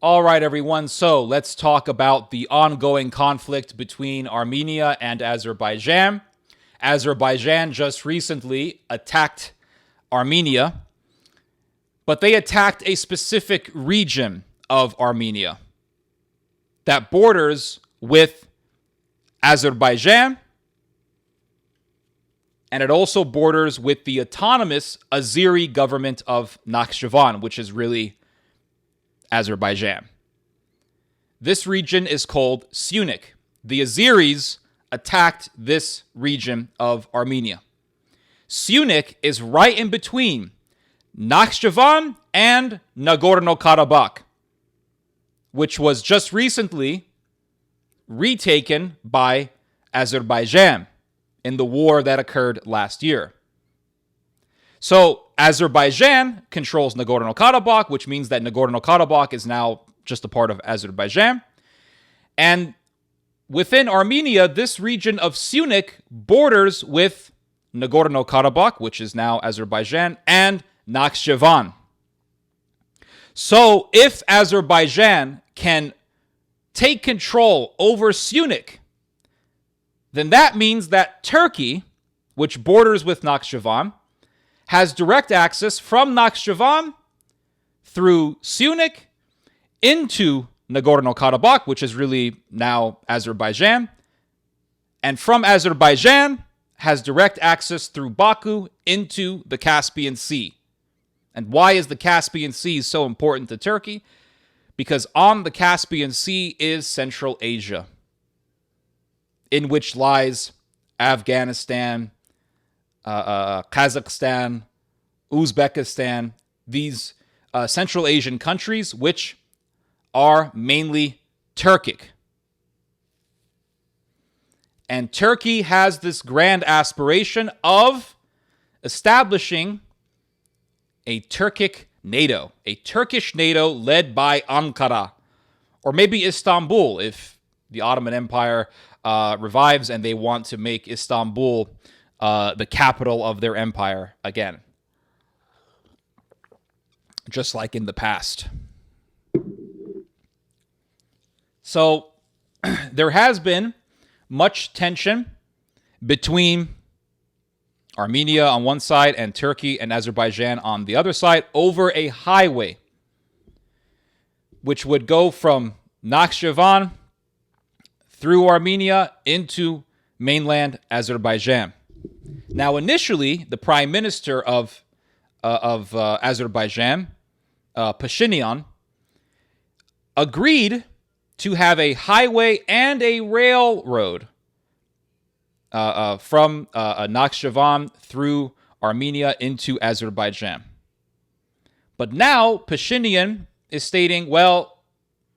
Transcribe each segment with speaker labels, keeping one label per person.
Speaker 1: All right, everyone. So let's talk about the ongoing conflict between Armenia and Azerbaijan. Azerbaijan just recently attacked Armenia, but they attacked a specific region of Armenia that borders with Azerbaijan, and it also borders with the autonomous Azeri government of Nakhchivan, which is really Azerbaijan. This region is called Syunik. The Azeris attacked this region of Armenia. Syunik is right in between Nakhchivan and Nagorno-Karabakh, which was just recently retaken by Azerbaijan in the war that occurred last year. So Azerbaijan controls Nagorno-Karabakh, which means that Nagorno-Karabakh is now just a part of Azerbaijan. And within Armenia, this region of Syunik borders with Nagorno-Karabakh, which is now Azerbaijan, and Nakhchivan. So if Azerbaijan can take control over Syunik, then that means that Turkey, which borders with Nakhchivan, has direct access from Nakhchivan through Syunik into Nagorno-Karabakh, which is really now Azerbaijan, and from Azerbaijan has direct access through Baku into the Caspian Sea. And why is the Caspian Sea so important to Turkey? Because on the Caspian Sea is Central Asia, in which lies Afghanistan, Kazakhstan, Uzbekistan, these Central Asian countries, which are mainly Turkic. And Turkey has this grand aspiration of establishing a Turkic NATO, a Turkish NATO led by Ankara, or maybe Istanbul if the Ottoman Empire revives and they want to make Istanbul the capital of their empire again, just like in the past. So there has been much tension between Armenia on one side and Turkey and Azerbaijan on the other side over a highway which would go from Nakhchivan through Armenia into mainland Azerbaijan. Now, initially, the prime minister of Azerbaijan, Pashinyan, agreed to have a highway and a railroad from Nakhchivan through Armenia into Azerbaijan. But now Pashinyan is stating, well,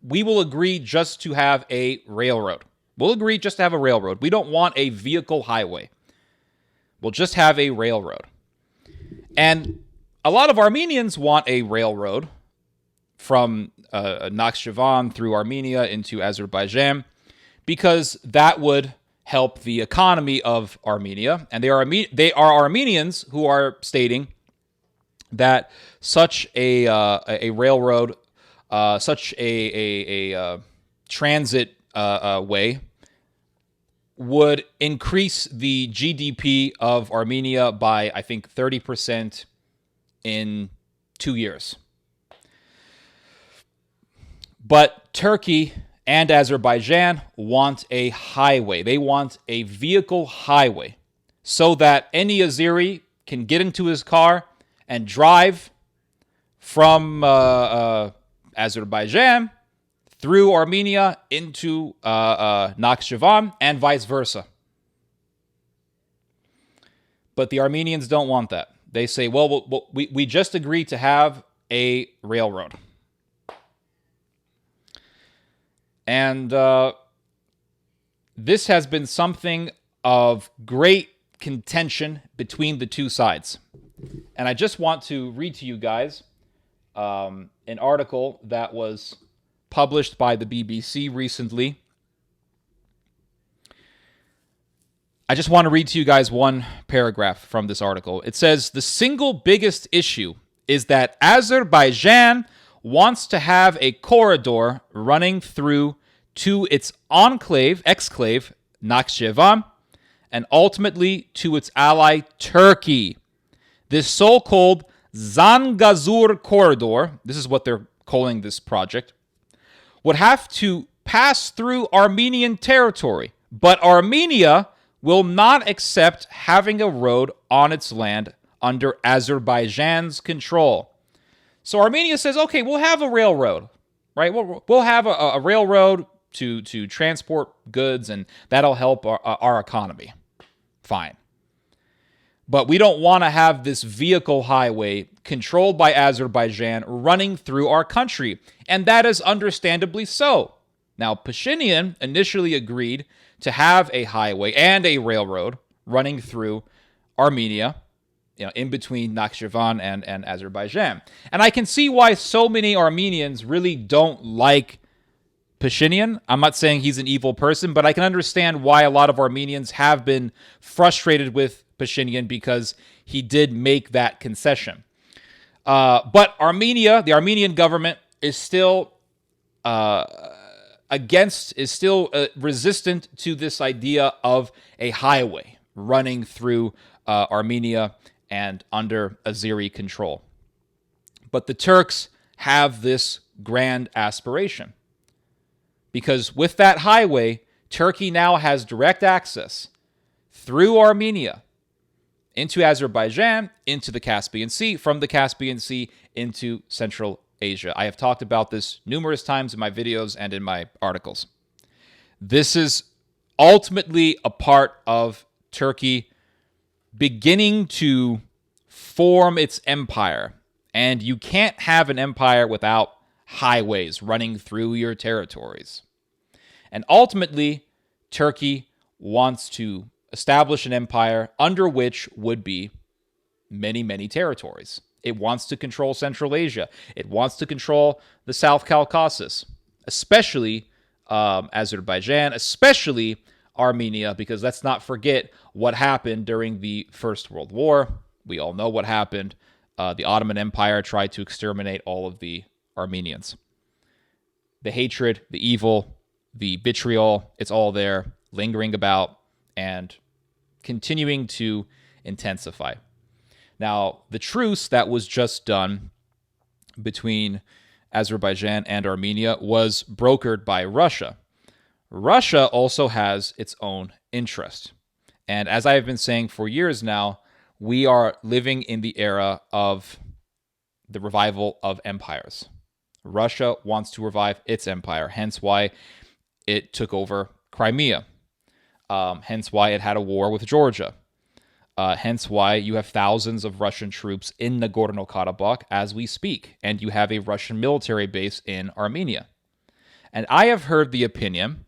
Speaker 1: we will agree just to have a railroad. We'll agree just to have a railroad. We don't want a vehicle highway. We'll just have a railroad. And a lot of Armenians want a railroad from Nakhchivan through Armenia into Azerbaijan because that would help the economy of Armenia. And they are Armenians who are stating that such a railroad, such a transit way would increase the GDP of Armenia by, I think, 30% in 2 years. But Turkey and Azerbaijan want a highway. They want a vehicle highway so that any Azeri can get into his car and drive from Azerbaijan through Armenia into Nakhchivan and vice versa. But the Armenians don't want that. They say, well, we just agreed to have a railroad. And this has been something of great contention between the two sides. And I just want to read to you guys an article that was published by the BBC recently. I just want to read to you guys one paragraph from this article. It says, the single biggest issue is that Azerbaijan wants to have a corridor running through to its exclave, Nakhchivan, and ultimately to its ally, Turkey. This so-called Zangezur corridor, this is what they're calling this project, would have to pass through Armenian territory. But Armenia will not accept having a road on its land under Azerbaijan's control. So Armenia says, okay, we'll have a railroad, right? We'll have a railroad to transport goods, and that'll help our economy. Fine. But we don't want to have this vehicle highway controlled by Azerbaijan running through our country. And that is understandably so. Now, Pashinyan initially agreed to have a highway and a railroad running through Armenia, in between Nakhchivan and Azerbaijan. And I can see why so many Armenians really don't like Pashinyan. I'm not saying he's an evil person, but I can understand why a lot of Armenians have been frustrated with Pashinyan because he did make that concession. But Armenia, the Armenian government, is still resistant to this idea of a highway running through Armenia and under Azeri control. But the Turks have this grand aspiration, because with that highway, Turkey now has direct access through Armenia into Azerbaijan, into the Caspian Sea, from the Caspian Sea into Central Asia. I have talked about this numerous times in my videos and in my articles. This is ultimately a part of Turkey beginning to form its empire. And you can't have an empire without highways running through your territories. And ultimately, Turkey wants to establish an empire under which would be many, many territories. It wants to control Central Asia. It wants to control the South Caucasus, especially Azerbaijan, especially Armenia, because let's not forget what happened during the First World War. We all know what happened. The Ottoman Empire tried to exterminate all of the Armenians. The hatred, the evil, the vitriol, it's all there, lingering about and continuing to intensify. Now, the truce that was just done between Azerbaijan and Armenia was brokered by Russia. Russia also has its own interest. And as I have been saying for years now, we are living in the era of the revival of empires. Russia wants to revive its empire, hence why it took over Crimea, hence why it had a war with Georgia, hence why you have thousands of Russian troops in Nagorno-Karabakh as we speak, and you have a Russian military base in Armenia. And I have heard the opinion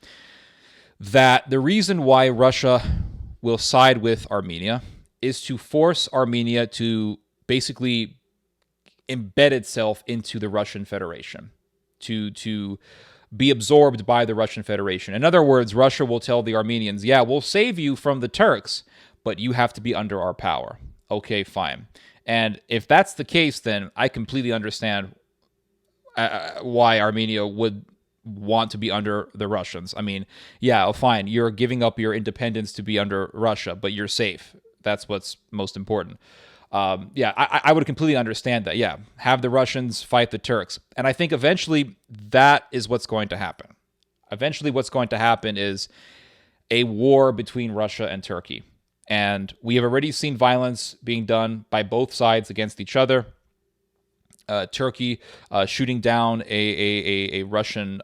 Speaker 1: that the reason why Russia will side with Armenia is to force Armenia to basically embed itself into the Russian Federation, to be absorbed by the Russian Federation. In other words, Russia will tell the Armenians, yeah, we'll save you from the Turks, but you have to be under our power. Okay, fine. And if that's the case, then I completely understand why Armenia would want to be under the Russians. I mean, yeah, fine, you're giving up your independence to be under Russia, but you're safe. That's what's most important. I would completely understand that. Yeah, have the Russians fight the Turks. And I think eventually that is what's going to happen. Eventually what's going to happen is a war between Russia and Turkey. And we have already seen violence being done by both sides against each other. Turkey shooting down a Russian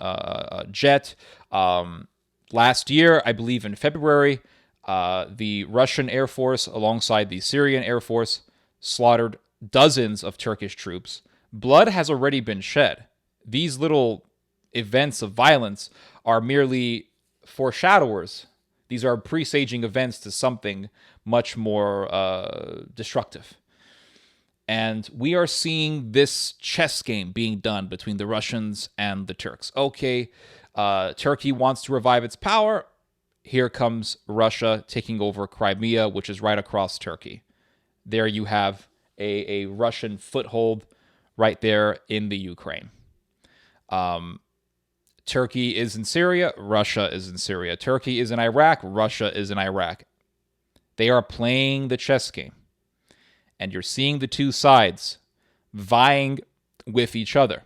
Speaker 1: jet. Last year, I believe in February, the Russian Air Force alongside the Syrian Air Force slaughtered dozens of Turkish troops. Blood has already been shed. These little events of violence are merely foreshadowers. These are presaging events to something much more destructive. And we are seeing this chess game being done between the Russians and the Turks. Okay, Turkey wants to revive its power. Here comes Russia taking over Crimea, which is right across Turkey. There you have a Russian foothold right there in the Ukraine. Turkey is in Syria, Russia is in Syria. Turkey is in Iraq, Russia is in Iraq. They are playing the chess game. And you're seeing the two sides vying with each other.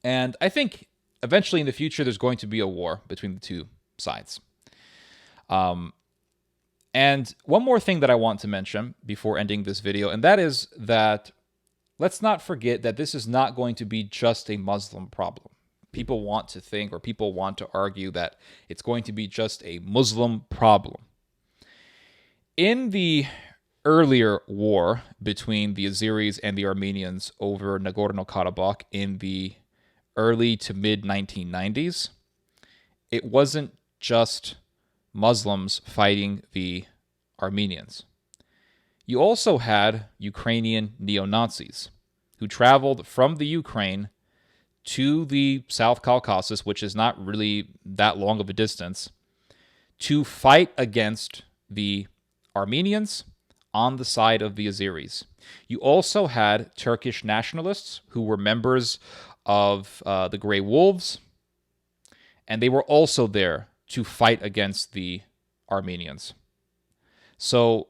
Speaker 1: And I think eventually in the future there's going to be a war between the two sides. And one more thing that I want to mention before ending this video, and that is that let's not forget that this is not going to be just a Muslim problem. People want to think, or people want to argue, that it's going to be just a Muslim problem. In the earlier war between the Azeris and the Armenians over Nagorno-Karabakh in the early to mid 1990s, it wasn't just Muslims fighting the Armenians. You also had Ukrainian neo-Nazis who traveled from the Ukraine to the South Caucasus, which is not really that long of a distance, to fight against the Armenians on the side of the Azeris. You also had Turkish nationalists who were members of the Grey Wolves, and they were also there to fight against the Armenians. So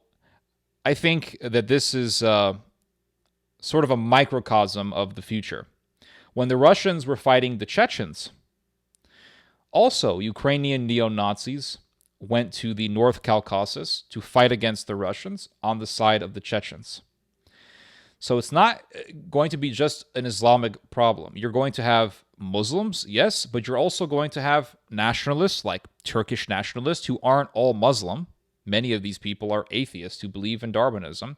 Speaker 1: I think that this is sort of a microcosm of the future. When the Russians were fighting the Chechens, also Ukrainian neo-Nazis went to the North Caucasus to fight against the Russians on the side of the Chechens. So it's not going to be just an Islamic problem. You're going to have Muslims, yes, but you're also going to have nationalists, like Turkish nationalists, who aren't all Muslim. Many of these people are atheists who believe in Darwinism.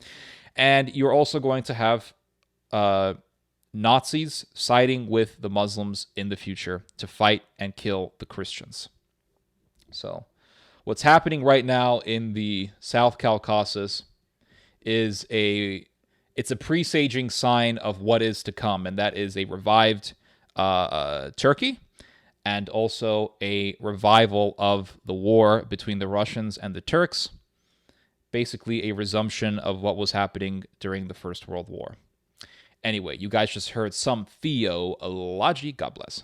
Speaker 1: And you're also going to have Nazis siding with the Muslims in the future to fight and kill the Christians. So what's happening right now in the South Caucasus is it's a presaging sign of what is to come, and that is a revived Turkey, and also a revival of the war between the Russians and the Turks, basically a resumption of what was happening during the First World War. Anyway, you guys just heard some theology. God bless.